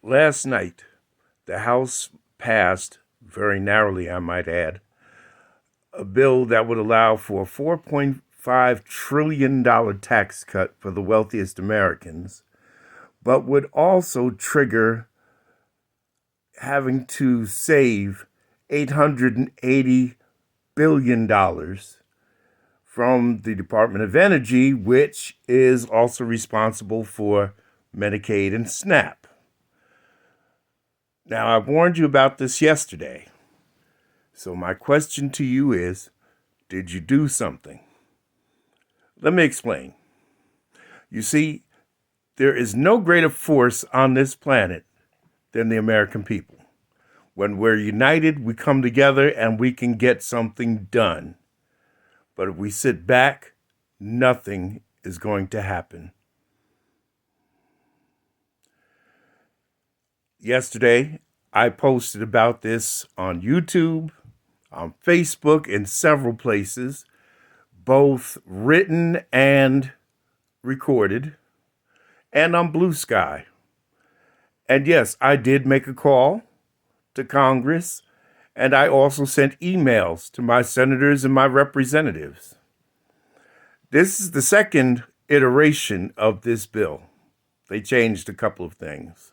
Last night, the House passed, very narrowly, I might add, a bill that would allow for a $4.5 trillion tax cut for the wealthiest Americans, but would also trigger having to save $880 billion from the Department of Energy, which is also responsible for Medicaid and SNAP. Now, I warned you about this yesterday. So my question to you is, did you do something? Let me explain. You see, there is no greater force on this planet than the American people. When we're united, we come together and we can get something done. But if we sit back, nothing is going to happen. Yesterday, I posted about this on YouTube, on Facebook, in several places, both written and recorded, and on Blue Sky. And yes, I did make a call to Congress, and I also sent emails to my senators and my representatives. This is the second iteration of this bill. They changed a couple of things.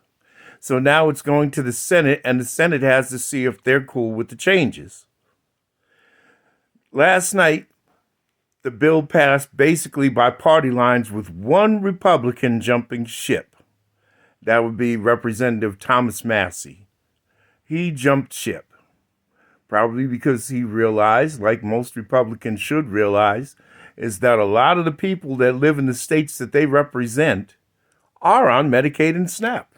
So now it's going to the Senate, and the Senate has to see if they're cool with the changes. Last night, the bill passed basically by party lines with one Republican jumping ship. That would be Representative Thomas Massey. He jumped ship, probably because he realized, like most Republicans should realize, is that a lot of the people that live in the states that they represent are on Medicaid and SNAP.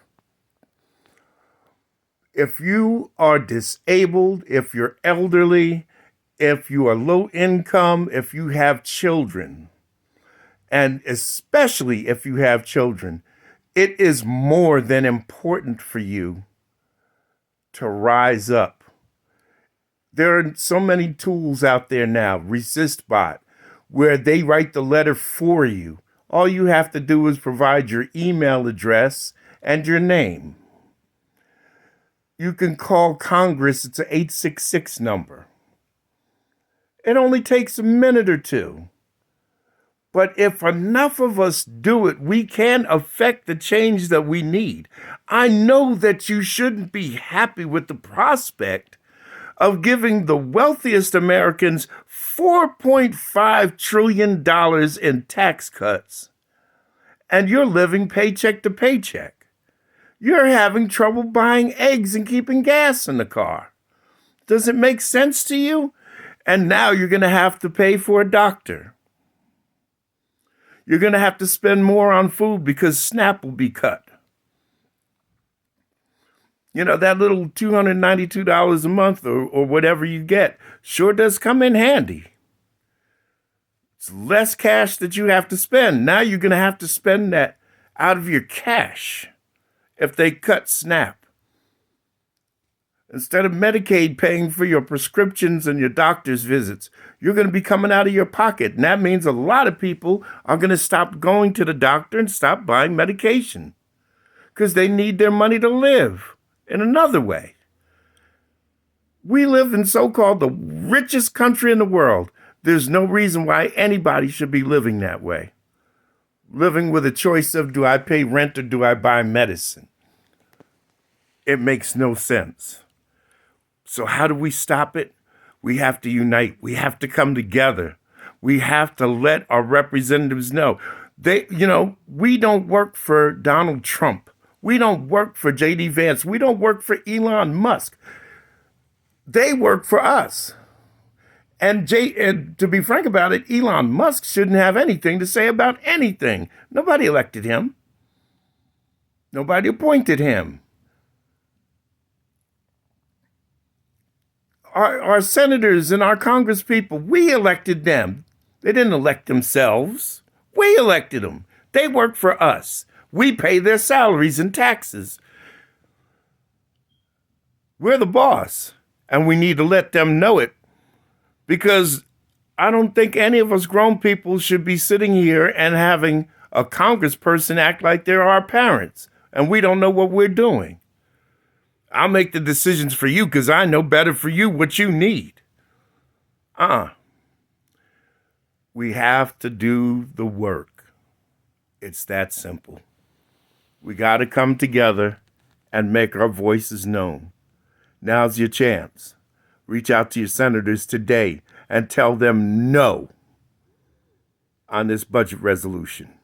If you are disabled, if you're elderly, if you are low income, if you have children, and especially if you have children, it is more than important for you to rise up. There are so many tools out there now, ResistBot, where they write the letter for you. All you have to do is provide your email address and your name. You can call Congress. It's an 866 number. It only takes a minute or two. But if enough of us do it, we can affect the change that we need. I know that you shouldn't be happy with the prospect of giving the wealthiest Americans $4.5 trillion in tax cuts, and you're living paycheck to paycheck. You're having trouble buying eggs and keeping gas in the car. Does it make sense to you? And now you're going to have to pay for a doctor. You're going to have to spend more on food because SNAP will be cut. You know, that little $292 a month or whatever you get sure does come in handy. It's less cash that you have to spend. Now you're going to have to spend that out of your cash if they cut SNAP. Instead of Medicaid paying for your prescriptions and your doctor's visits, you're going to be coming out of your pocket. And that means a lot of people are going to stop going to the doctor and stop buying medication because they need their money to live in another way. We live in so-called the richest country in the world. There's no reason why anybody should be living that way. Living with a choice of, do I pay rent or do I buy medicine? It makes no sense. So how do we stop it? We have to unite. We have to come together. We have to let our representatives know. We don't work for Donald Trump. We don't work for J.D. Vance. We don't work for Elon Musk. They work for us. And to be frank about it, Elon Musk shouldn't have anything to say about anything. Nobody elected him. Nobody appointed him. Our senators and our congresspeople, we elected them. They didn't elect themselves. We elected them. They work for us. We pay their salaries and taxes. We're the boss, and we need to let them know it, because I don't think any of us grown people should be sitting here and having a congressperson act like they're our parents and we don't know what we're doing. I'll make the decisions for you because I know better for you what you need. We have to do the work. It's that simple. We got to come together and make our voices known. Now's your chance. Reach out to your senators today and tell them no on this budget resolution.